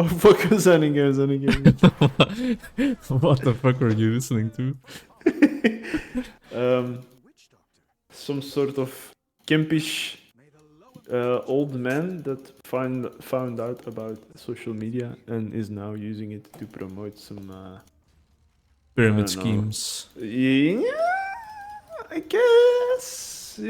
Oh fuck, Zanninger. What the fuck are you listening to? Some sort of gimpish old man that found out about social media and is now using it to promote some Pyramid I don't know. schemes. Yeah, I guess,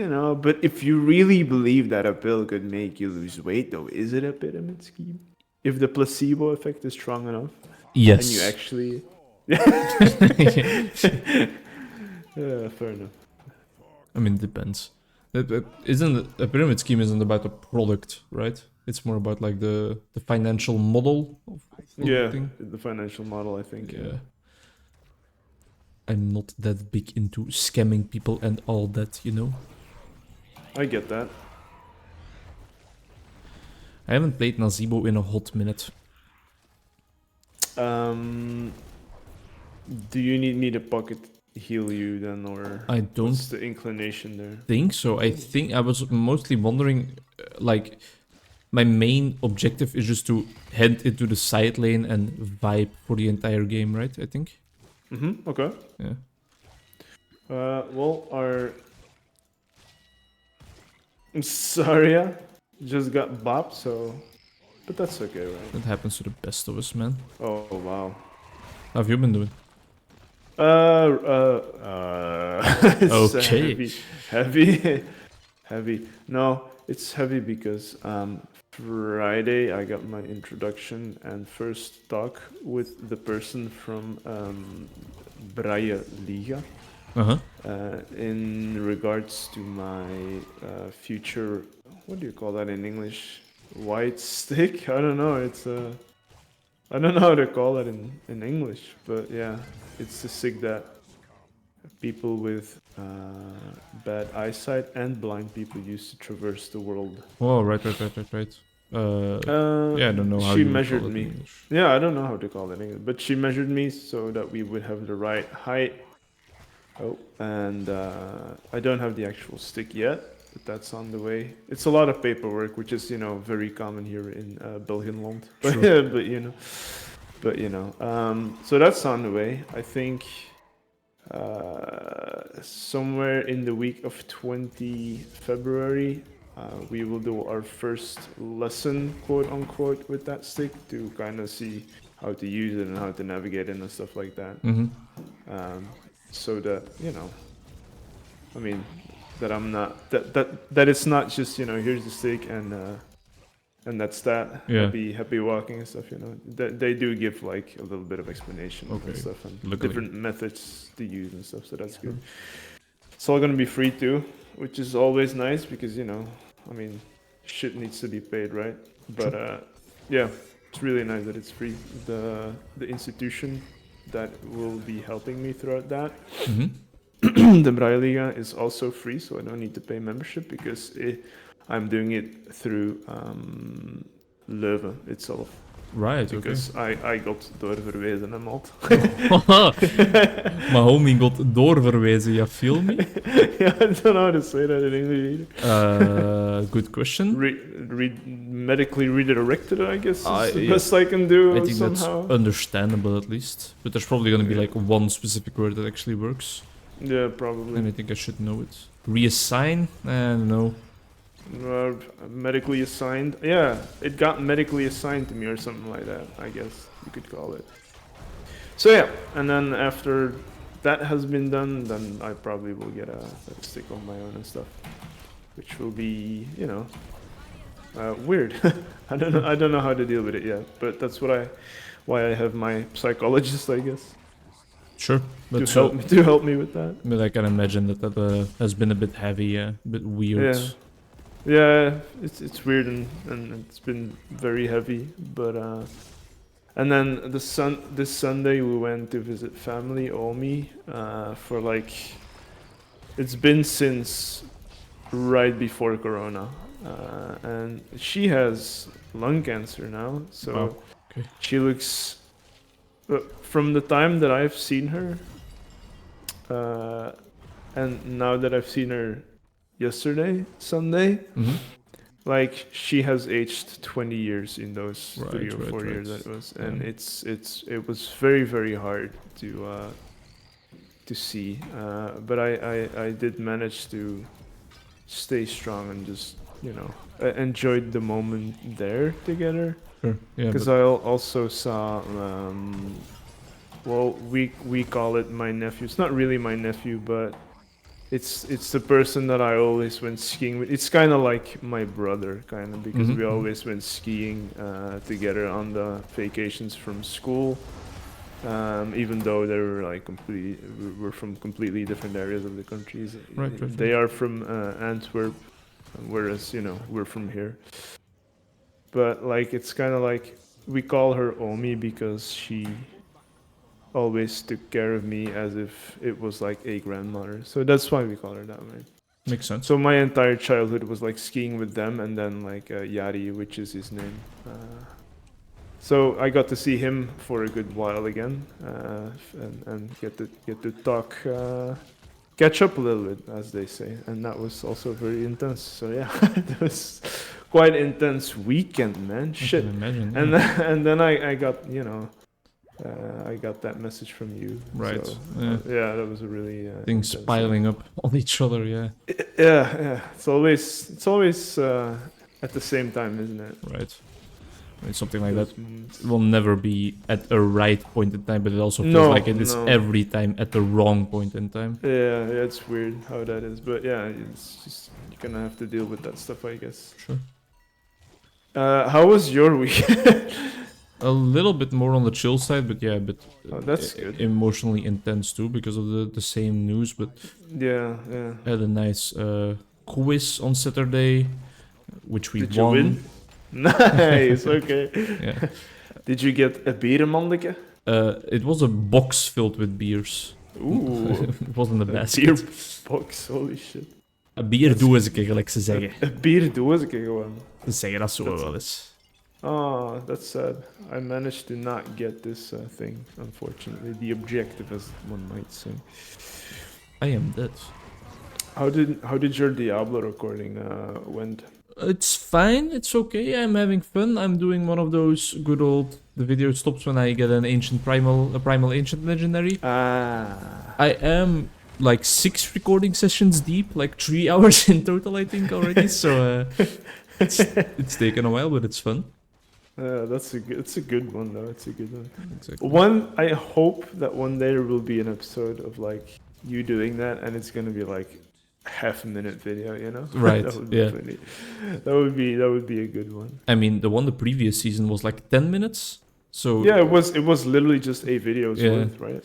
but if you really believe that a pill could make you lose weight, though, is it a pyramid scheme? If the placebo effect is strong enough and you Yes. actually. Fair enough. I mean, it depends. Isn't a pyramid scheme isn't about a product, right? It's more about like the financial model of the Yeah, thing. the financial model, I think. Yeah. I'm not that big into scamming people and all that, you know? I get that. I haven't played Nazeebo in a hot minute. Do you need me to pocket heal you then, or I don't what's the inclination there? think so. I think I was mostly wondering, like, my main objective is just to head into the side lane and vibe for the entire game, right? I think. Okay. Yeah. Well, our Saria just got bopped, so. But that's okay, right? That happens to the best of us, man. Oh, wow. How have you been doing? It's Okay. heavy. No, it's heavy because Friday I got my introduction and first talk with the person from Braille Liga Uh-huh. in regards to my future. What do you call that in English? White stick? I don't know. I don't know how to call it in English, but yeah, it's a stick that people with bad eyesight and blind people use to traverse the world. Oh, right. Yeah, I don't know how She you would measured call it in me. English. Yeah, I don't know how to call it in English, but she measured me so that we would have the right height. Oh, and I don't have the actual stick yet, but that's on the way. It's a lot of paperwork, which is very common here in Belgian but Sure. so that's on the way. I think somewhere in the week of 20 February, we will do our first lesson, quote unquote, with that stick to kind of see how to use it and how to navigate it and stuff like that. So that I mean, that I'm not that it's not just here's the stick and that's that. Yeah. Happy walking and stuff. They do give like a little bit of explanation Okay. and stuff and Luckily. different methods to use and stuff. So that's good. It's all gonna be free too, which is always nice because I mean, shit needs to be paid, right? But yeah, it's really nice that it's free. The institution that will be helping me throughout that. The Braille Liga is also free, so I don't need to pay membership because I'm doing it through Leuven itself. Right, Because I got doorverwezen en alt. My homie got doorverwezen, you feel me? Yeah, I don't know how to say that in English either. Good question. Medically redirected, I guess, is the yeah. best I can do I think somehow. that's understandable at least. But there's probably gonna be like one specific word that actually works. Yeah, probably. And I think I should know it. Reassign? I don't know. Medically assigned. Yeah, it got medically assigned to me or something like that, I guess you could call it. So yeah, and then after that has been done, then I probably will get a stick on my own and stuff, which will be, weird. I don't know how to deal with it yet, but that's why I have my psychologist, I guess. Sure, but to help me with that. But I can imagine that has been a bit heavy, a bit weird. Yeah, it's weird and it's been very heavy, but and then this Sunday we went to visit family, Omi, for like it's been since right before Corona, and she has lung cancer now, so she looks. From the time that I've seen her, and now that I've seen her yesterday, Sunday, Like she has aged 20 years in those Right, 3 or 4 right. years that it was, and Yeah. it was very very hard to see. But I did manage to stay strong and just enjoyed the moment there together. Sure. Yeah, Because but I also saw, well, we call it my nephew. It's not really my nephew, but it's the person that I always went skiing with. It's kind of like my brother, kind of, because we always went skiing together on the vacations from school. Even though they were like we're from completely different areas of the countries. right. They are from Antwerp, whereas we're from here. But like it's kind of like we call her Omi because she always took care of me as if it was like a grandmother. So that's why we call her that way. Makes sense. So my entire childhood was like skiing with them, and then like Yari, which is his name. So I got to see him for a good while again, and get to talk, catch up a little bit, as they say, and that was also very intense. So yeah, it was quite intense weekend, man. Shit. I can imagine. And Yeah. then, and then I got I got that message from you. Right. So, Yeah. yeah, that was a really Things intense piling up on each other. Yeah. Yeah. It's always at the same time, isn't it? Right. I mean, something like that Those moments. will never be at a right point in time, but it also feels No, like it is no. every time at the wrong point in time. Yeah, it's weird how that is, but yeah, it's just you're gonna have to deal with that stuff, I guess. Sure. How was your week? A little bit more on the chill side, but yeah, but Oh, that's good. emotionally intense too because of the same news. But Yeah. I had a nice quiz on Saturday, which we Did you won. win? Nice. Okay. Yeah. Did you get a bierenmanneke? It was a box filled with beers. Ooh, It wasn't a a basket. beer box. Holy shit. Een bierdoos, gelijk ze zeggen. Een bierdoos gewoon. Ze zeggen dat zo That's- wel eens. Oh, that's sad. I managed to not get this thing, unfortunately. The objective, as one might say. I am dead. How did your Diablo recording went? It's fine, it's okay, I'm having fun. I'm doing one of those good old... The video stops when I get an ancient primal... A primal ancient legendary. Ah. I am like 6 recording sessions deep, like 3 hours in total, I think, already. So it's taken a while, but it's fun. It's a good one though. It's a good one. Exactly. I hope that one day there will be an episode of like you doing that, and it's gonna be like half-a-minute video, you know? Right, That would be yeah. funny. That would be a good one. I mean, the one the previous season was like 10 minutes. So Yeah, it was literally just a video's Yeah. worth, right?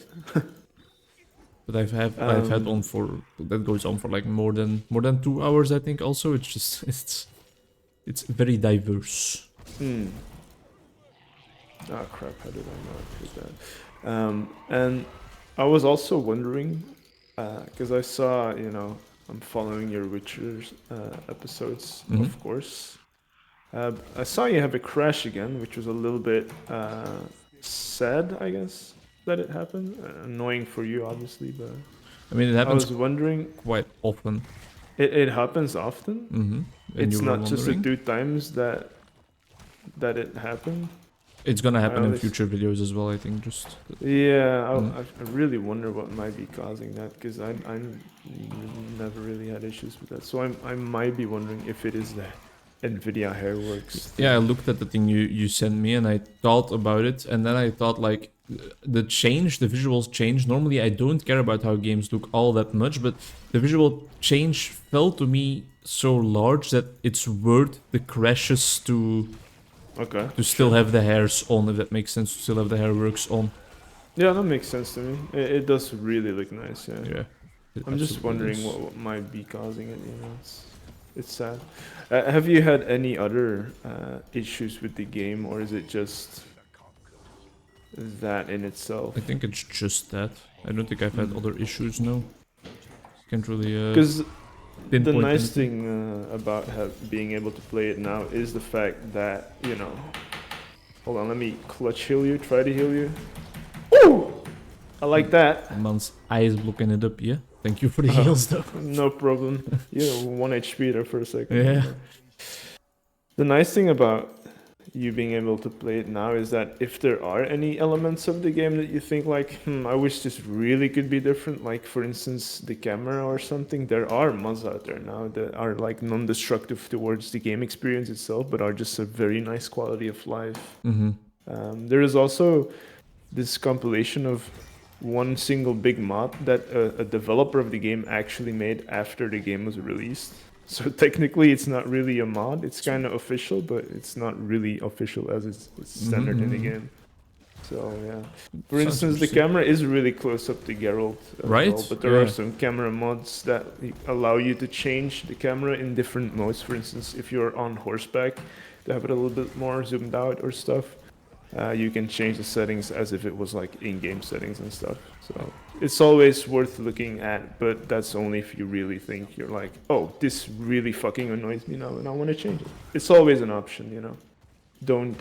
But I've had one for that goes on for like more than 2 hours, I think. Also, it's just it's very diverse. Hmm. Oh crap! How did I not hit that? And I was also wondering, because I saw, I'm following your Witcher episodes, Mhm. of course. I saw you have a crash again, which was a little bit sad, I guess, that it happened. Annoying for you, obviously, but I mean, it I happens was wondering. quite often. It happens often. Mm-hmm. It's not just the 2 times that it happened. It's gonna happen in always- future videos as well, I think. Just Yeah, Mm. I really wonder what might be causing that, because I never really had issues with that. So I might be wondering if it is the NVIDIA Hairworks. yeah, I looked at the thing you sent me and I thought about it, and then I thought like the visuals change. Normally, I don't care about how games look all that much, but the visual change felt to me so large that it's worth the crashes to still have the hairs on, if that makes sense. To still have the hairworks on. Yeah, that makes sense to me. It does really look nice. Yeah. Yeah. I'm just Absolutely wondering does. what might be causing it. It's sad. Have you had any other issues with the game, or is it just that in itself? I think it's just that. I don't think I've had Mm. other issues. No. Can't really Because the pinpoint nice anything. thing about being able to play it now is the fact that, hold on, let me clutch heal you, try to heal you. Ooh! I like that. Man's eyes blocking it up, yeah? Thank you for the Uh, heals, though. No problem. 1 HP there for a second. Yeah. The nice thing about you being able to play it now is that if there are any elements of the game that you think like, I wish this really could be different, like for instance the camera or something, there are mods out there now that are like non-destructive towards the game experience itself, but are just a very nice quality of life. There is also this compilation of one single big mod that a developer of the game actually made after the game was released. So technically, it's not really a mod. It's kind of official, but it's not really official as it's standard in the game. So yeah. For Sounds instance, the interesting. camera is really close up to Geralt as Right? well, but there are Yeah. some camera mods that allow you to change the camera in different modes. For instance, if you're on horseback, to have it a little bit more zoomed out or stuff, you can change the settings as if it was like in-game settings and stuff. So it's always worth looking at, but that's only if you really think you're like, oh, this really fucking annoys me now and I want to change it. It's always an option, you know. Don't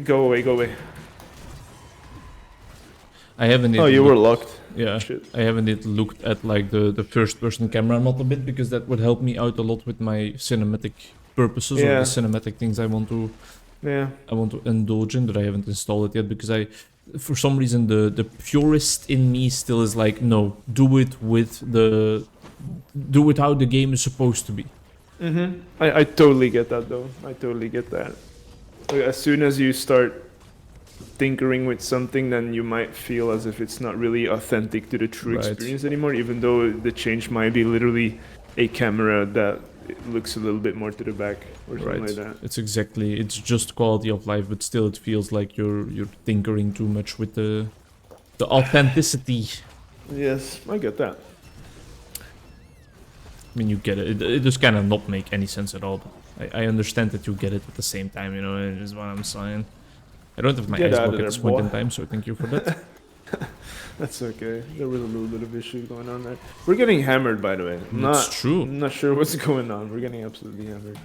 go away, go away. I haven't. Oh, Even you were looked- locked. Yeah, Shit. I haven't yet looked at like the first person camera mod a bit because that would help me out a lot with my cinematic purposes or Yeah. the cinematic things I want to Yeah. indulge in, but I haven't installed it yet because for some reason the purist in me still is like, no, do it how the game is supposed to be. I totally get that though. I totally get that. Like, as soon as you start tinkering with something, then you might feel as if it's not really authentic to the true Right. experience anymore, even though the change might be literally a camera that looks a little bit more to the back or something Right. like that. It's just quality of life, but still it feels like you're tinkering too much with the authenticity. Yes, I get that. I mean, you get it. It just kind of not make any sense at all. But I understand that you get it at the same time, you know, is what I'm saying. I don't have my Get eyes out blocked of at there, this point in boy. time, so thank you for that. That's okay. There was a little bit of issue going on there. We're getting hammered, by the way. It's true. I'm not sure what's going on. We're getting absolutely hammered.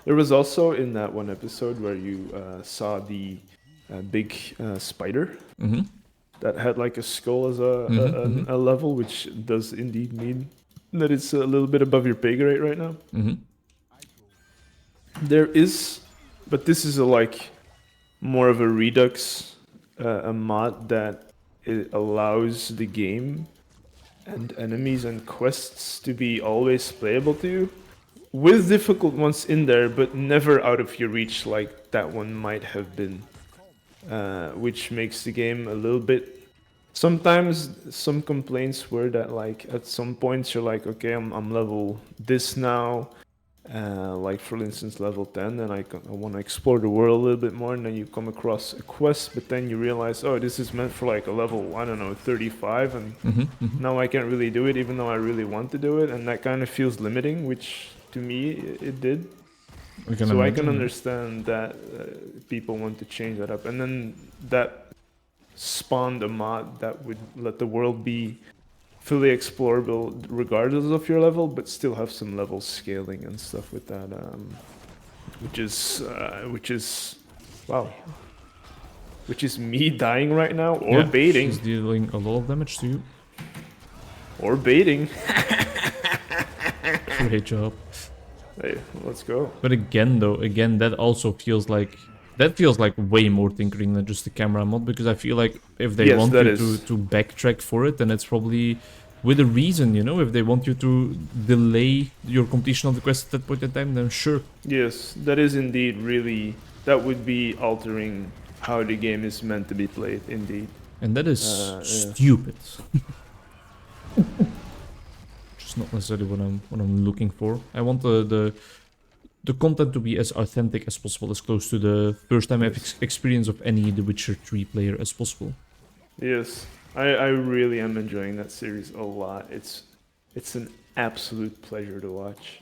There was also in that one episode where you saw the big spider Mm-hmm. that had like a skull as a level, which does indeed mean that it's a little bit above your pay grade right now. Mm-hmm. There is, but this is like more of a redux, a mod that it allows the game and enemies and quests to be always playable to you, with difficult ones in there, but never out of your reach like that one might have been, which makes the game a little bit. Sometimes some complaints were that like at some points you're like, okay, I'm level this now. Like for instance level 10, and I want to explore the world a little bit more, and then you come across a quest, but then you realize, oh, this is meant for like a level, I don't know, 35, and now I can't really do it even though I really want to do it, and that kind of feels limiting, which to me it did. I can understand that people want to change that up, and then that spawned a mod that would let the world be fully explorable regardless of your level, but still have some level scaling and stuff with that, which is wow, which is me dying right now or baiting. She's dealing a lot of damage to you. Or baiting. Great job. Hey, let's go. But again, that also feels like way more tinkering than just the camera mod, because I feel like if they Yes, want that you is. to backtrack for it, then it's probably with a reason, you know. If they want you to delay your completion of the quest at that point in time, then sure. Yes, that is indeed really, that would be altering how the game is meant to be played, indeed. And that is Yeah. stupid. Just not necessarily what I'm looking for. I want the content to be as authentic as possible, as close to the first time experience of any The Witcher 3 player as possible. Yes, I really am enjoying that series a lot. It's an absolute pleasure to watch.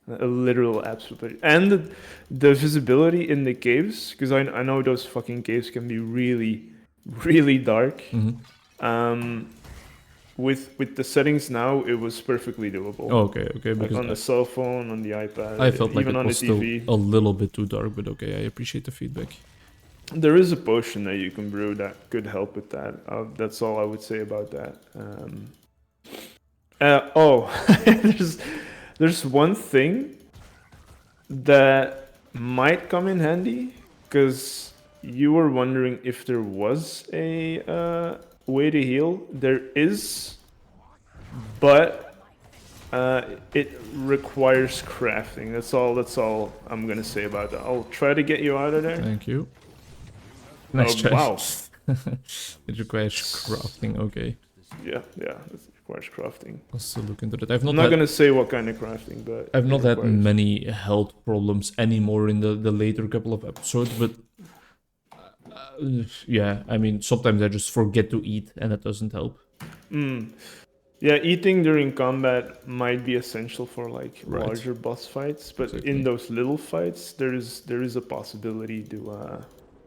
A literal absolute pleasure. And the visibility in the caves, because I know those fucking caves can be really, really dark. With the settings now, it was perfectly doable. Oh, okay, Like because on the cell phone, on the iPad, I felt like even it on was the still TV. a little bit too dark, but okay, I appreciate the feedback. There is a potion that you can brew that could help with that. That's all I would say about that. Oh, there's one thing that might come in handy, because you were wondering if there was a way to heal. There is, but it requires crafting. That's all I'm gonna say about that. I'll try to get you out of there. Thank you. Nice try. Wow. It requires crafting. Okay, Yeah, it requires crafting. I'll still look into that. I'm not gonna say what kind of crafting, but I've it not had requires- many health problems anymore in the later couple of episodes, but yeah, I mean, sometimes I just forget to eat and that doesn't help. Yeah, eating during combat might be essential for like Right. larger boss fights, but Exactly. in those little fights, there is a possibility to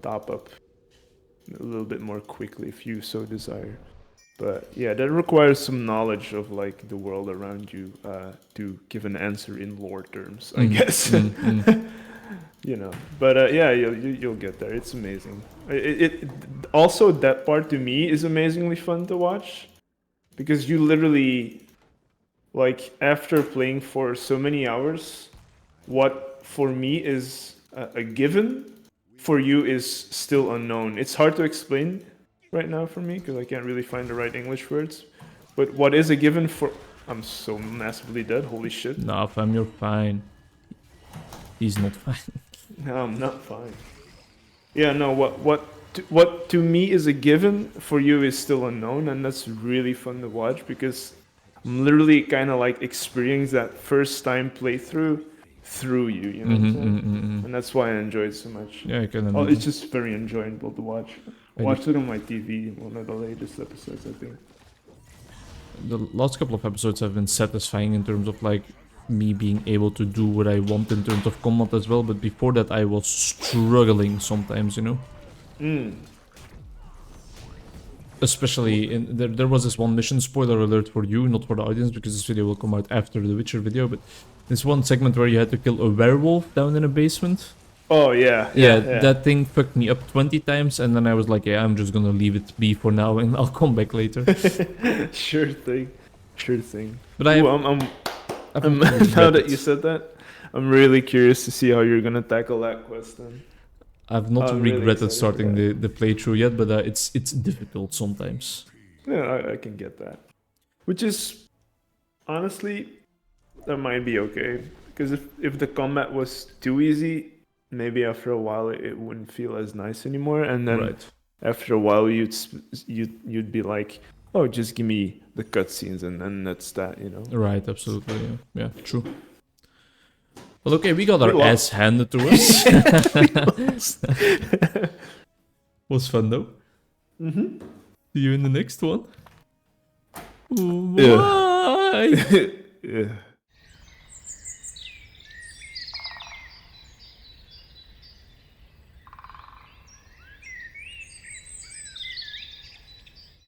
top up a little bit more quickly if you so desire. But yeah, that requires some knowledge of like the world around you to give an answer in lore terms, I guess. You know, but yeah, you'll get there. It's amazing. It also, that part to me is amazingly fun to watch, because you literally, like, after playing for so many hours, what for me is a given for you is still unknown. It's hard to explain right now for me because I can't really find the right English words. But what is a given for... I'm so massively dead, holy shit. Nah, fam, you're fine. He's not fine. No, I'm not fine. Yeah, no, what to me is a given for you is still unknown, and that's really fun to watch because I'm literally kind of like experiencing that first time playthrough through you, you know what I'm saying? And that's why I enjoy it so much. Yeah, I can Oh, imagine. it's just very enjoyable to watch. I I watched it on my TV in one of the latest episodes, I think. The last couple of episodes have been satisfying in terms of like me being able to do what I want in terms of combat as well, but before that I was struggling sometimes, you know? Especially in there was this one mission, spoiler alert for you, not for the audience, because this video will come out after the Witcher video, but this one segment where you had to kill a werewolf down in a basement. Oh, yeah. Yeah, that thing fucked me up 20 times, and then I was like, yeah, I'm just gonna leave it be for now, and I'll come back later. Sure thing. Sure thing. But I Ooh, have- I'm now that you said that, I'm really curious to see how you're gonna tackle that quest then. I've not I'm really regretted excited for starting that. the playthrough yet, but it's difficult sometimes. Yeah, I can get that. Which is, honestly, that might be okay. Because if the combat was too easy, maybe after a while it wouldn't feel as nice anymore. And then Right. after a while you'd be like, oh, just give me the cutscenes and then that's that, you know? Right, absolutely. Yeah, true. Well, okay, we got our We ass handed to us. Was fun though. Mm-hmm. See you in the next one. Yeah. Bye. Yeah.